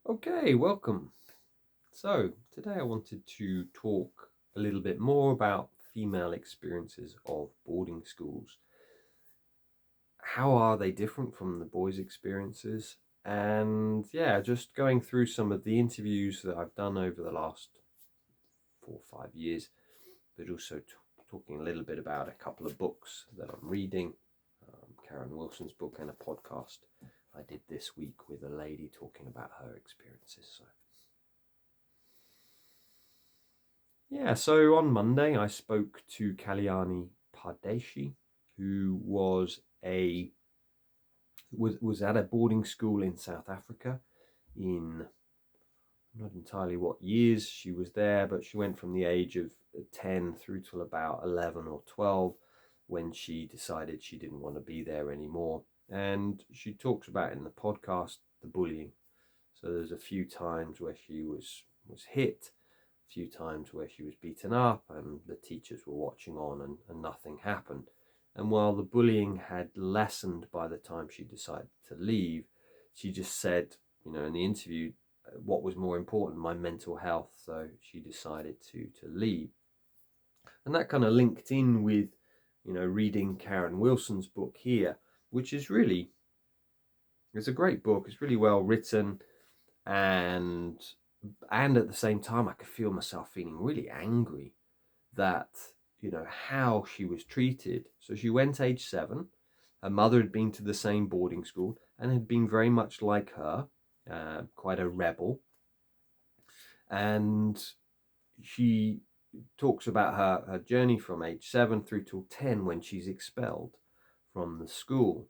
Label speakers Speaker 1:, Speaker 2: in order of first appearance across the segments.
Speaker 1: Okay, welcome. So, today I wanted to talk a little bit more about female experiences of boarding schools. How are they different from the boys' experiences? And yeah, just going through some of the interviews that I've done over the last 4 or 5 years, but also talking a little bit about a couple of books that I'm reading, Karen Wilson's book and a podcast I did this week with a lady talking about her experiences. So on Monday I spoke to Kalyani Pardeshi, who was at a boarding school in South Africa in not entirely what years she was there, but she went from the age of 10 through till about 11 or 12 when she decided she didn't want to be there anymore. And she talks about in the podcast the bullying. So there's a few times where she was hit, a few times where she was beaten up, and the teachers were watching on and nothing happened. And while the bullying had lessened by the time she decided to leave, she just said, in the interview, what was more important, my mental health. So she decided to leave. And that kind of linked in with, reading Karen Wilson's book here, which is really, it's a great book. It's really well written, and at the same time I could feel myself feeling really angry that how she was treated. So she went age 7. Her mother had been to the same boarding school and had been very much like her, quite a rebel. And she talks about her journey from age 7 through till 10 when she's expelled from the school.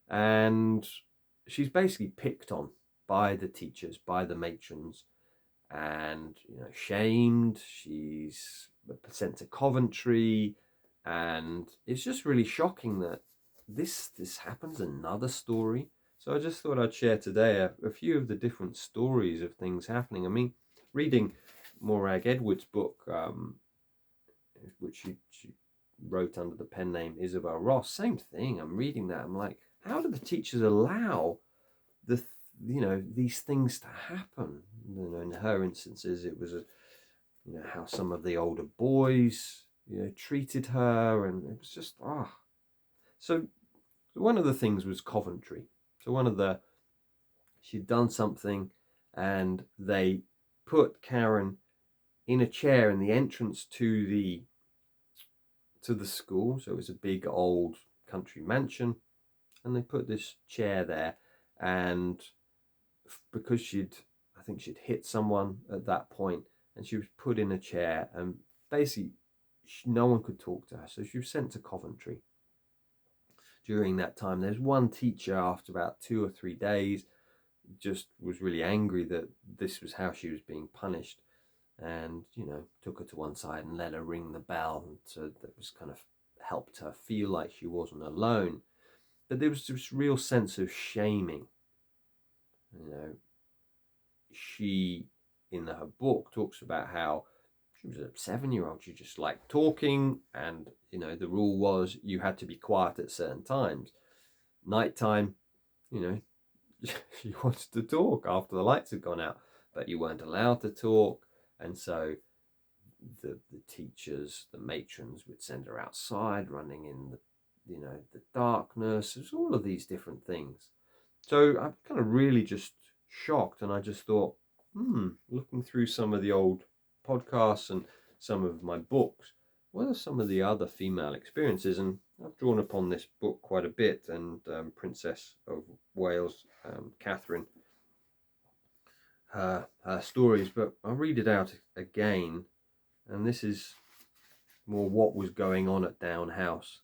Speaker 1: And she's basically picked on by the teachers, by the matrons, and shamed. She's sent to Coventry, and it's just really shocking that this happens. Another story. So I just thought I'd share today a few of the different stories of things happening. I mean, reading Morag Edwards' book, which she wrote under the pen name Isabelle Ross, same thing. I'm reading that, I'm like, how do the teachers allow these things to happen? In her instances, it was how some of the older boys treated her, and it was just So one of the things was Coventry. So she'd done something, and they put Karen in a chair in the entrance to the school. So it was a big old country mansion, and they put this chair there, and because I think she'd hit someone at that point, and she was put in a chair, and basically no one could talk to her, so she was sent to Coventry. During that time, there's one teacher, after about 2 or 3 days, just was really angry that this was how she was being punished, and took her to one side and let her ring the bell, so that was kind of helped her feel like she wasn't alone. But there was this real sense of shaming. She, in her book, talks about how she was a 7-year-old. She just liked talking, and the rule was you had to be quiet at certain times. Nighttime, she wanted to talk after the lights had gone out, but you weren't allowed to talk. And so the teachers, the matrons, would send her outside, running in the darkness. There's all of these different things. So I'm kind of really just shocked, and I just thought, looking through some of the old podcasts and some of my books, what are some of the other female experiences? And I've drawn upon this book quite a bit, and Princess of Wales, Catherine, her stories, but I'll read it out again, and this is more what was going on at Down House.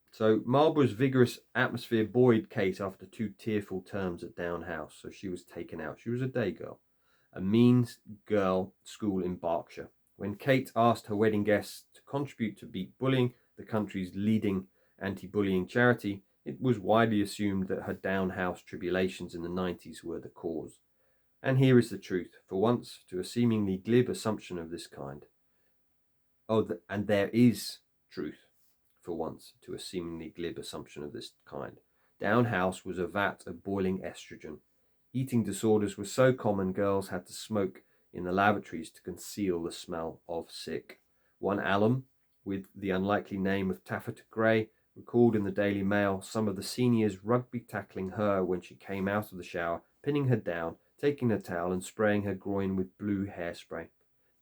Speaker 1: So Marlborough's vigorous atmosphere buoyed Kate after 2 tearful terms at Down House, so she was taken out. She was a day girl, a means girl school in Berkshire. When Kate asked her wedding guests to contribute to beat bullying, the country's leading anti-bullying charity, it was widely assumed that her Down House tribulations in the 90s were the cause. And here is the truth, for once, to a seemingly glib assumption of this kind. And there is truth, for once, to a seemingly glib assumption of this kind. Down house was a vat of boiling estrogen. Eating disorders were so common, girls had to smoke in the lavatories to conceal the smell of sick. One alum, with the unlikely name of Taffeta Gray, recalled in the Daily Mail some of the seniors rugby tackling her when she came out of the shower, pinning her down, taking her towel and spraying her groin with blue hairspray.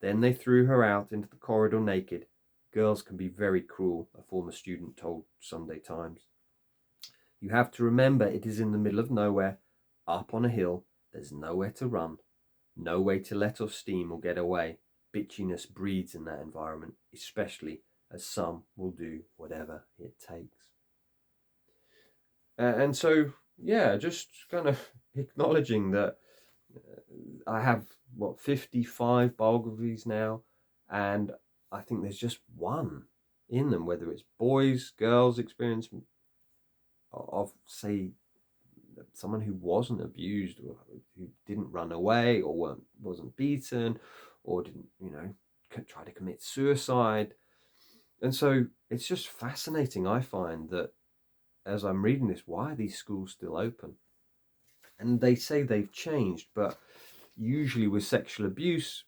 Speaker 1: Then they threw her out into the corridor naked. Girls can be very cruel, a former student told Sunday Times. You have to remember it is in the middle of nowhere, up on a hill. There's nowhere to run, no way to let off steam or get away. Bitchiness breeds in that environment, especially as some will do whatever it takes. And so, yeah, just kind of acknowledging that I have, 55 biographies now, and I think there's just one in them, whether it's boys, girls' experience of, say, someone who wasn't abused or who didn't run away or wasn't beaten or didn't, try to commit suicide. And so it's just fascinating, I find, that as I'm reading this, why are these schools still open? And they say they've changed, but usually with sexual abuse,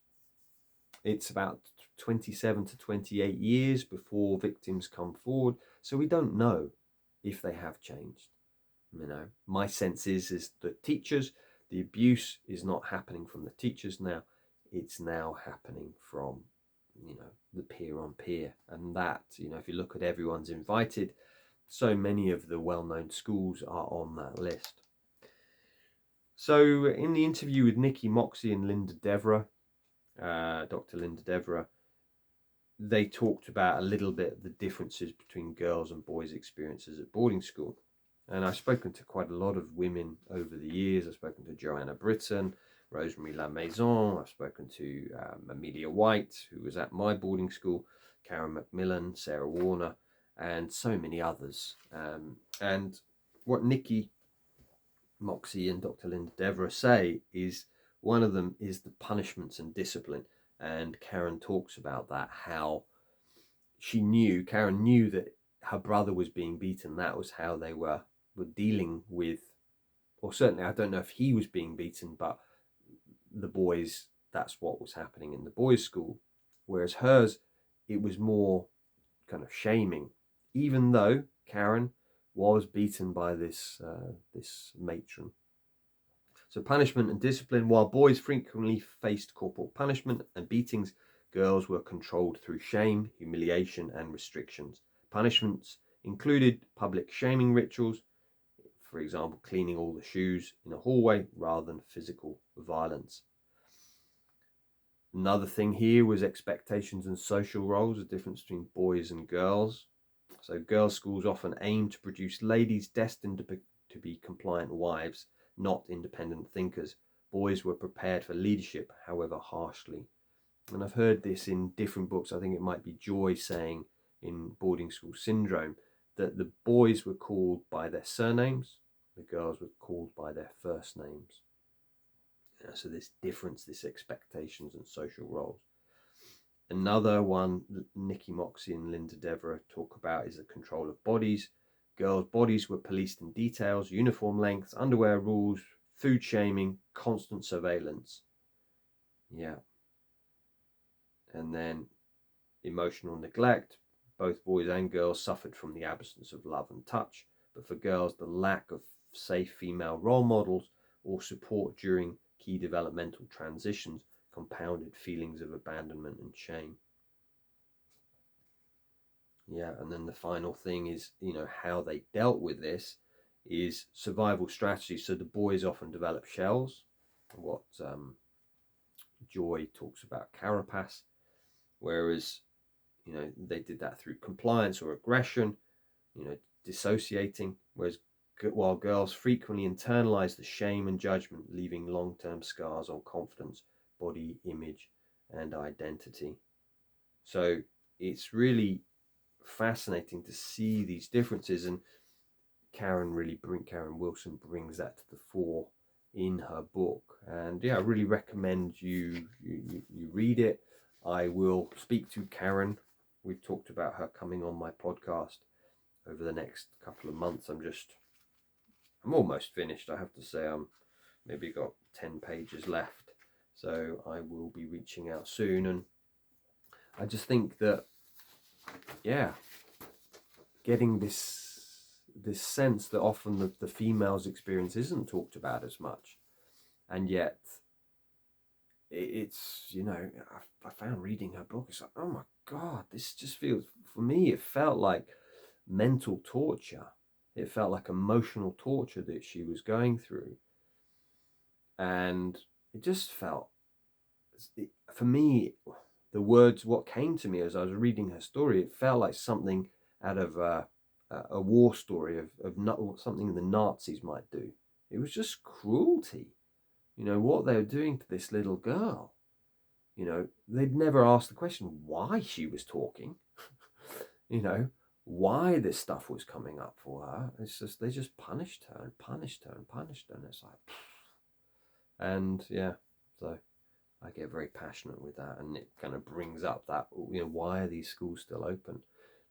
Speaker 1: it's about 27 to 28 years before victims come forward. So we don't know if they have changed. My sense is that teachers, the abuse is not happening from the teachers now. It's now happening from, the peer on peer. And that, if you look at everyone's invited, so many of the well-known schools are on that list. So in the interview with Nikki Moxie and Linda Devereux, Dr. Linda Devereux, they talked about a little bit the differences between girls' and boys' experiences at boarding school. And I've spoken to quite a lot of women over the years. I've spoken to Joanna Britton, Rosemary Lamaison. I've spoken to Amelia White, who was at my boarding school, Karen Macmillan, Sarah Warner, and so many others. And what Nikki Moxie and Dr. Linda Devereux say is one of them is the punishments and discipline. And Karen talks about that, how Karen knew that her brother was being beaten. That was how they were dealing with, or certainly I don't know if he was being beaten, but the boys, that's what was happening in the boys' school. Whereas hers, it was more kind of shaming, even though Karen was beaten by this matron. So punishment and discipline. While boys frequently faced corporal punishment and beatings, girls were controlled through shame, humiliation, and restrictions. Punishments included public shaming rituals, for example, cleaning all the shoes in a hallway, rather than physical violence. Another thing here was expectations and social roles, the difference between boys and girls. So girls' schools often aim to produce ladies destined to be compliant wives, not independent thinkers. Boys were prepared for leadership, however harshly. And I've heard this in different books. I think it might be Joy saying in Boarding School Syndrome that the boys were called by their surnames, the girls were called by their first names. So this difference, this expectations and social roles. Another one Nikki Moxie and Linda Devereux talk about is the control of bodies. Girls' bodies were policed in details, uniform lengths, underwear rules, food shaming, constant surveillance. Yeah. And then emotional neglect. Both boys and girls suffered from the absence of love and touch. But for girls, the lack of safe female role models or support during key developmental transitions compounded feelings of abandonment and shame. Yeah, and then the final thing is, how they dealt with this is survival strategies. So the boys often develop shells, what Joy talks about carapace, whereas, they did that through compliance or aggression, dissociating, while girls frequently internalize the shame and judgment, leaving long-term scars on confidence, body image, and identity. So it's really fascinating to see these differences, and Karen Wilson brings that to the fore in her book. And yeah, I really recommend you read it. I will speak to Karen. We've talked about her coming on my podcast over the next couple of months. I'm just I'm almost finished, I have to say. I'm maybe got 10 pages left, so I will be reaching out soon. And I just think that, yeah, getting this sense that often the female's experience isn't talked about as much, and yet it's, you know, I found reading her book, it's like, oh my god, this just feels, for me it felt like mental torture. It felt like emotional torture that she was going through, and it just felt, for me, the words, what came to me as I was reading her story, it felt like something out of a war story of not something the Nazis might do. It was just cruelty, you know, what they were doing to this little girl. You know, they'd never asked the question why she was talking, you know, why this stuff was coming up for her. It's just, they just punished her and punished her and punished her. And it's like, and yeah, so I get very passionate with that, and it kind of brings up that, you know, why are these schools still open?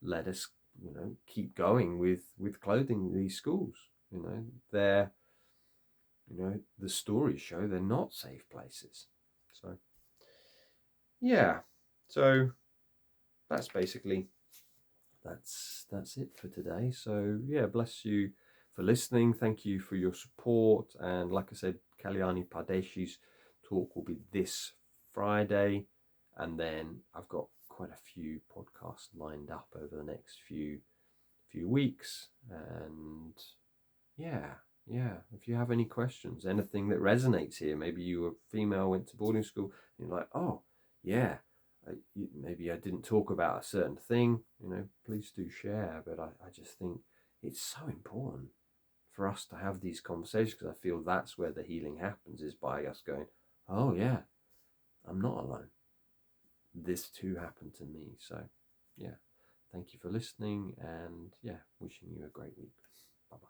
Speaker 1: Let us, you know, keep going with clothing these schools. You know, they're, you know, the stories show they're not safe places. So yeah, so that's basically, that's it for today. So yeah, bless you for listening. Thank you for your support. And like I said, Kalyani Pardeshi's talk will be this Friday, and then I've got quite a few podcasts lined up over the next few weeks. And yeah, if you have any questions, anything that resonates here, maybe you were female, went to boarding school, and you're like, oh yeah, maybe I didn't talk about a certain thing, you know, please do share. But I just think it's so important for us to have these conversations, because I feel that's where the healing happens, is by us going, oh yeah, I'm not alone. This too happened to me. So yeah, thank you for listening, and yeah, wishing you a great week. Bye bye.